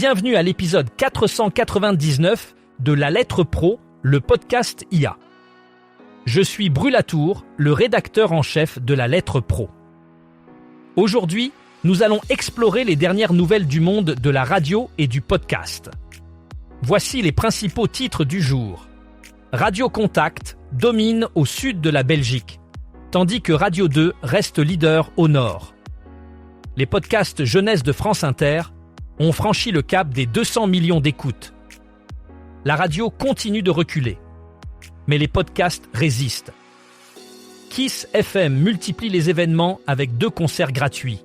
Bienvenue à l'épisode 499 de La Lettre Pro, le podcast IA. Je suis Brulatour, le rédacteur en chef de La Lettre Pro. Aujourd'hui, nous allons explorer les dernières nouvelles du monde de la radio et du podcast. Voici les principaux titres du jour. Radio Contact domine au sud de la Belgique, tandis que Radio 2 reste leader au nord. Les podcasts jeunesse de France Inter ont franchi le cap des 200 millions d'écoutes. La radio continue de reculer, mais les podcasts résistent. Kiss FM multiplie les événements avec 2 concerts gratuits.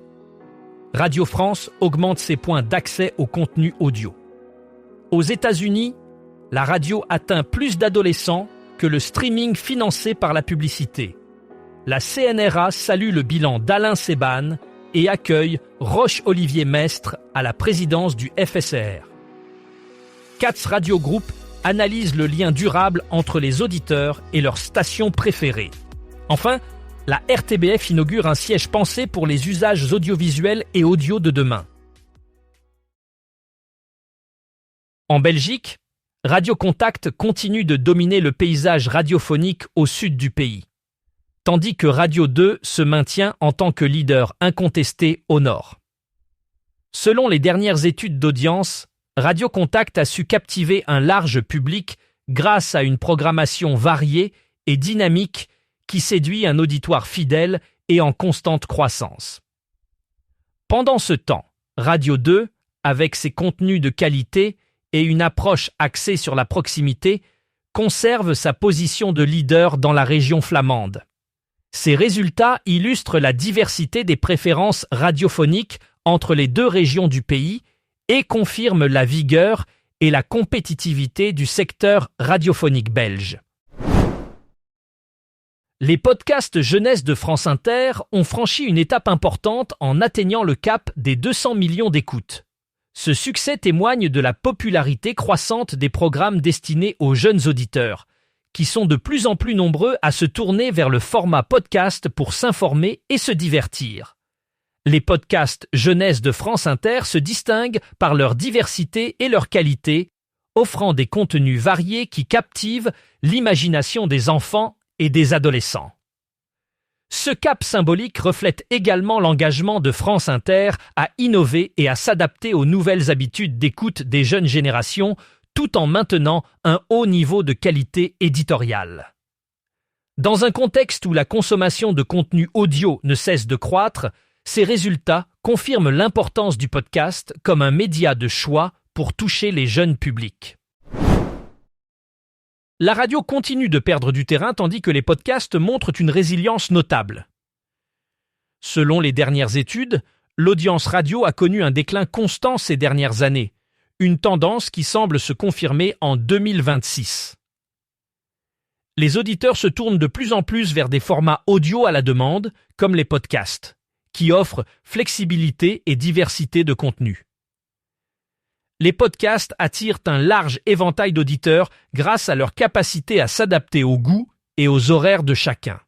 Radio France augmente ses points d'accès au contenu audio. Aux États-Unis, la radio atteint plus d'adolescents que le streaming financé par la publicité. La CNRA salue le bilan d'Alain Seban et accueille Roch-Olivier Mestre à la présidence du FSR. Katz Radio Group analyse le lien durable entre les auditeurs et leurs stations préférées. Enfin, la RTBF inaugure un siège pensé pour les usages audiovisuels et audio de demain. En Belgique, Radio Contact continue de dominer le paysage radiophonique au sud du pays, tandis que Radio 2 se maintient en tant que leader incontesté au nord. Selon les dernières études d'audience, Radio Contact a su captiver un large public grâce à une programmation variée et dynamique qui séduit un auditoire fidèle et en constante croissance. Pendant ce temps, Radio 2, avec ses contenus de qualité et une approche axée sur la proximité, conserve sa position de leader dans la région flamande. Ces résultats illustrent la diversité des préférences radiophoniques entre les 2 régions du pays et confirment la vigueur et la compétitivité du secteur radiophonique belge. Les podcasts jeunesse de France Inter ont franchi une étape importante en atteignant le cap des 200 millions d'écoutes. Ce succès témoigne de la popularité croissante des programmes destinés aux jeunes auditeurs, qui sont de plus en plus nombreux à se tourner vers le format podcast pour s'informer et se divertir. Les podcasts jeunesse de France Inter se distinguent par leur diversité et leur qualité, offrant des contenus variés qui captivent l'imagination des enfants et des adolescents. Ce cap symbolique reflète également l'engagement de France Inter à innover et à s'adapter aux nouvelles habitudes d'écoute des jeunes générations, tout en maintenant un haut niveau de qualité éditoriale. Dans un contexte où la consommation de contenu audio ne cesse de croître, ces résultats confirment l'importance du podcast comme un média de choix pour toucher les jeunes publics. La radio continue de perdre du terrain tandis que les podcasts montrent une résilience notable. Selon les dernières études, l'audience radio a connu un déclin constant ces dernières années, une tendance qui semble se confirmer en 2026. Les auditeurs se tournent de plus en plus vers des formats audio à la demande, comme les podcasts, qui offrent flexibilité et diversité de contenu. Les podcasts attirent un large éventail d'auditeurs grâce à leur capacité à s'adapter aux goûts et aux horaires de chacun.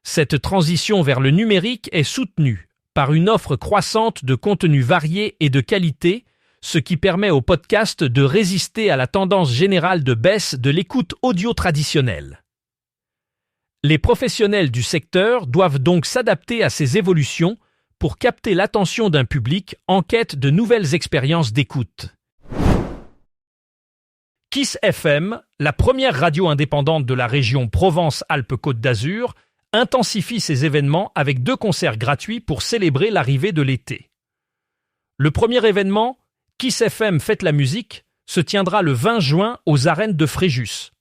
Cette transition vers le numérique est soutenue par une offre croissante de contenus variés et de qualité, ce qui permet aux podcasts de résister à la tendance générale de baisse de l'écoute audio traditionnelle. Les professionnels du secteur doivent donc s'adapter à ces évolutions pour capter l'attention d'un public en quête de nouvelles expériences d'écoute. Kiss FM, la première radio indépendante de la région Provence-Alpes-Côte d'Azur, intensifie ses événements avec 2 concerts gratuits pour célébrer l'arrivée de l'été. Le premier événement, Kiss FM Fête la musique, se tiendra le 20 juin aux arènes de Fréjus.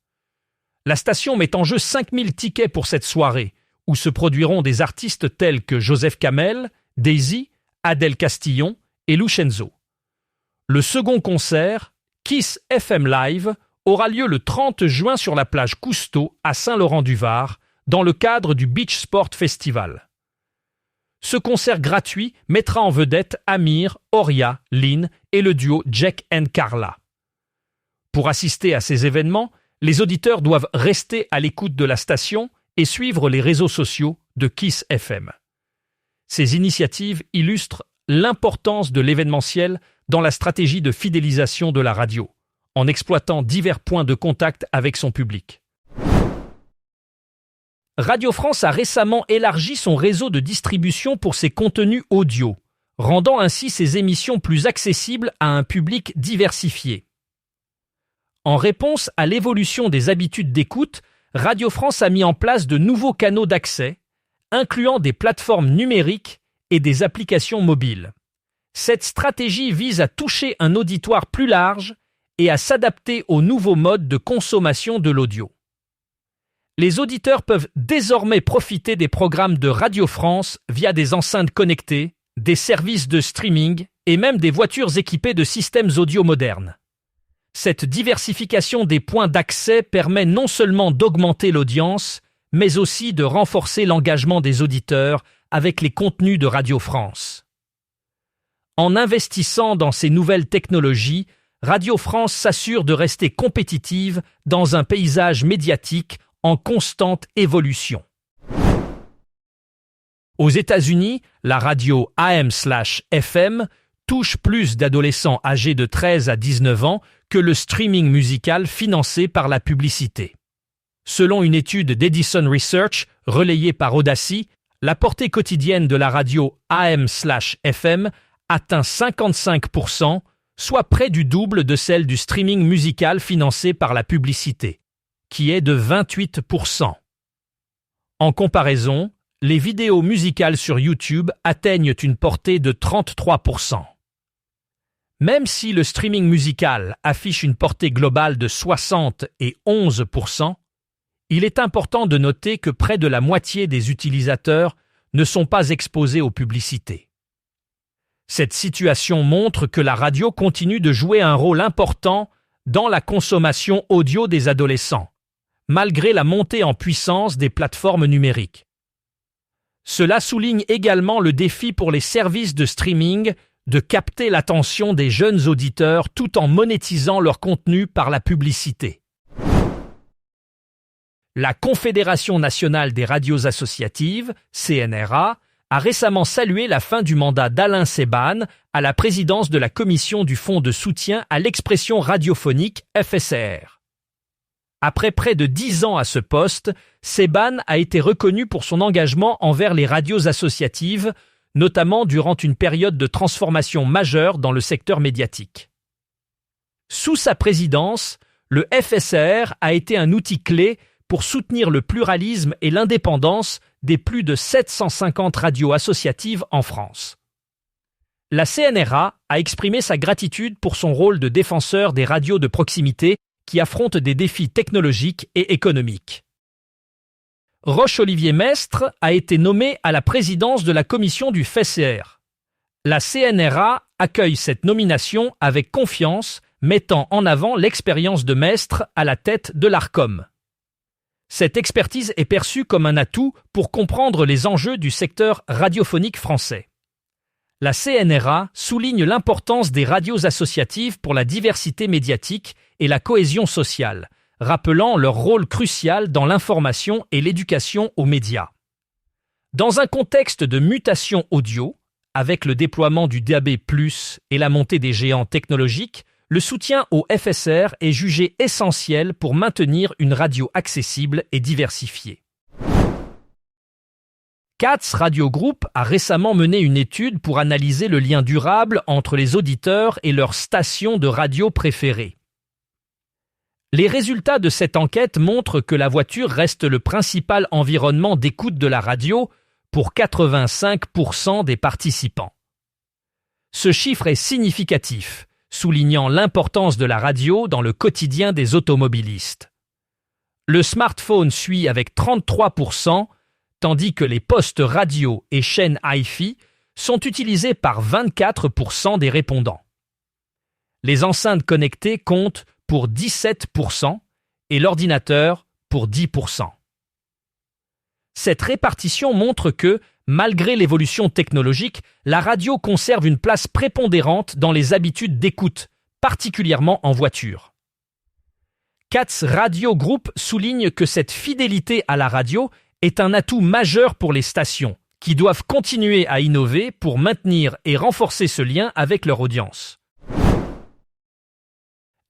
La station met en jeu 5000 tickets pour cette soirée, où se produiront des artistes tels que Joseph Kamel, Daisy, Adèle Castillon et Lucenzo. Le second concert, Kiss FM Live, aura lieu le 30 juin sur la plage Cousteau à Saint-Laurent-du-Var, dans le cadre du Beach Sport Festival. Ce concert gratuit mettra en vedette Amir, Oria, Lynn et le duo Jack and Carla. Pour assister à ces événements, les auditeurs doivent rester à l'écoute de la station et suivre les réseaux sociaux de Kiss FM. Ces initiatives illustrent l'importance de l'événementiel dans la stratégie de fidélisation de la radio, en exploitant divers points de contact avec son public. Radio France a récemment élargi son réseau de distribution pour ses contenus audio, rendant ainsi ses émissions plus accessibles à un public diversifié. En réponse à l'évolution des habitudes d'écoute, Radio France a mis en place de nouveaux canaux d'accès, incluant des plateformes numériques et des applications mobiles. Cette stratégie vise à toucher un auditoire plus large et à s'adapter aux nouveaux modes de consommation de l'audio. Les auditeurs peuvent désormais profiter des programmes de Radio France via des enceintes connectées, des services de streaming et même des voitures équipées de systèmes audio modernes. Cette diversification des points d'accès permet non seulement d'augmenter l'audience, mais aussi de renforcer l'engagement des auditeurs avec les contenus de Radio France. En investissant dans ces nouvelles technologies, Radio France s'assure de rester compétitive dans un paysage médiatique en constante évolution. Aux États-Unis, la radio AM/FM touche plus d'adolescents âgés de 13 à 19 ans que le streaming musical financé par la publicité. Selon une étude d'Edison Research relayée par Audacy, la portée quotidienne de la radio AM/FM atteint 55%, soit près du double de celle du streaming musical financé par la publicité, qui est de 28%. En comparaison, les vidéos musicales sur YouTube atteignent une portée de 33%. Même si le streaming musical affiche une portée globale de 60 et 11%, il est important de noter que près de la moitié des utilisateurs ne sont pas exposés aux publicités. Cette situation montre que la radio continue de jouer un rôle important dans la consommation audio des adolescents, malgré la montée en puissance des plateformes numériques. Cela souligne également le défi pour les services de streaming de capter l'attention des jeunes auditeurs tout en monétisant leur contenu par la publicité. La Confédération nationale des radios associatives, CNRA, a récemment salué la fin du mandat d'Alain Seban à la présidence de la commission du Fonds de soutien à l'expression radiophonique FSR. Après près de 10 ans à ce poste, Seban a été reconnu pour son engagement envers les radios associatives, notamment durant une période de transformation majeure dans le secteur médiatique. Sous sa présidence, le FSR a été un outil clé pour soutenir le pluralisme et l'indépendance des plus de 750 radios associatives en France. La CNRA a exprimé sa gratitude pour son rôle de défenseur des radios de proximité qui affrontent des défis technologiques et économiques. Roch-Olivier Mestre a été nommé à la présidence de la commission du FSR. La CNRA accueille cette nomination avec confiance, mettant en avant l'expérience de Mestre à la tête de l'ARCOM. Cette expertise est perçue comme un atout pour comprendre les enjeux du secteur radiophonique français. La CNRA souligne l'importance des radios associatives pour la diversité médiatique et la cohésion sociale, rappelant leur rôle crucial dans l'information et l'éducation aux médias. Dans un contexte de mutation audio, avec le déploiement du DAB+, et la montée des géants technologiques, le soutien au FSR est jugé essentiel pour maintenir une radio accessible et diversifiée. Katz Radio Group a récemment mené une étude pour analyser le lien durable entre les auditeurs et leurs stations de radio préférées. Les résultats de cette enquête montrent que la voiture reste le principal environnement d'écoute de la radio pour 85% des participants. Ce chiffre est significatif, soulignant l'importance de la radio dans le quotidien des automobilistes. Le smartphone suit avec 33%, tandis que les postes radio et chaînes Hi-Fi sont utilisés par 24% des répondants. Les enceintes connectées comptent pour 17% et l'ordinateur pour 10%. Cette répartition montre que, malgré l'évolution technologique, la radio conserve une place prépondérante dans les habitudes d'écoute, particulièrement en voiture. Katz Radio Group souligne que cette fidélité à la radio est un atout majeur pour les stations, qui doivent continuer à innover pour maintenir et renforcer ce lien avec leur audience.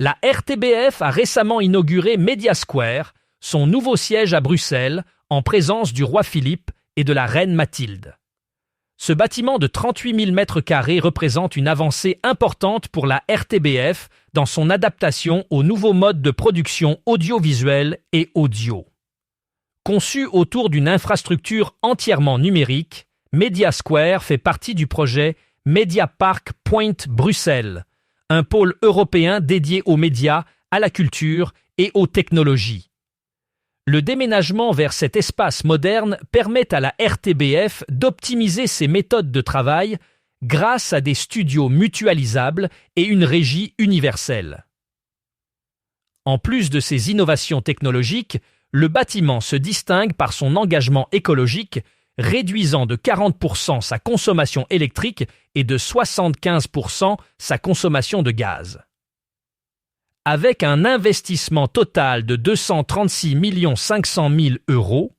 La RTBF a récemment inauguré Media Square, son nouveau siège à Bruxelles, en présence du roi Philippe et de la reine Mathilde. Ce bâtiment de 38 000 m² représente une avancée importante pour la RTBF dans son adaptation aux nouveaux modes de production audiovisuelle et audio. Conçu autour d'une infrastructure entièrement numérique, Media Square fait partie du projet Media Park Point Bruxelles, un pôle européen dédié aux médias, à la culture et aux technologies. Le déménagement vers cet espace moderne permet à la RTBF d'optimiser ses méthodes de travail grâce à des studios mutualisables et une régie universelle. En plus de ces innovations technologiques, le bâtiment se distingue par son engagement écologique, réduisant de 40% sa consommation électrique et de 75% sa consommation de gaz. Avec un investissement total de 236 500 000 €,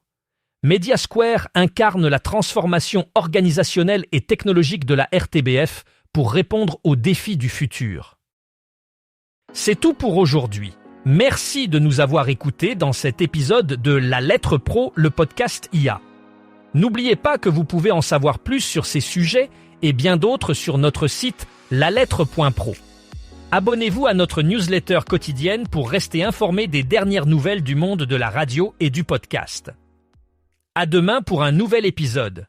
Media Square incarne la transformation organisationnelle et technologique de la RTBF pour répondre aux défis du futur. C'est tout pour aujourd'hui. Merci de nous avoir écoutés dans cet épisode de La Lettre Pro, le podcast IA. N'oubliez pas que vous pouvez en savoir plus sur ces sujets et bien d'autres sur notre site lalettre.pro. Abonnez-vous à notre newsletter quotidienne pour rester informé des dernières nouvelles du monde de la radio et du podcast. À demain pour un nouvel épisode.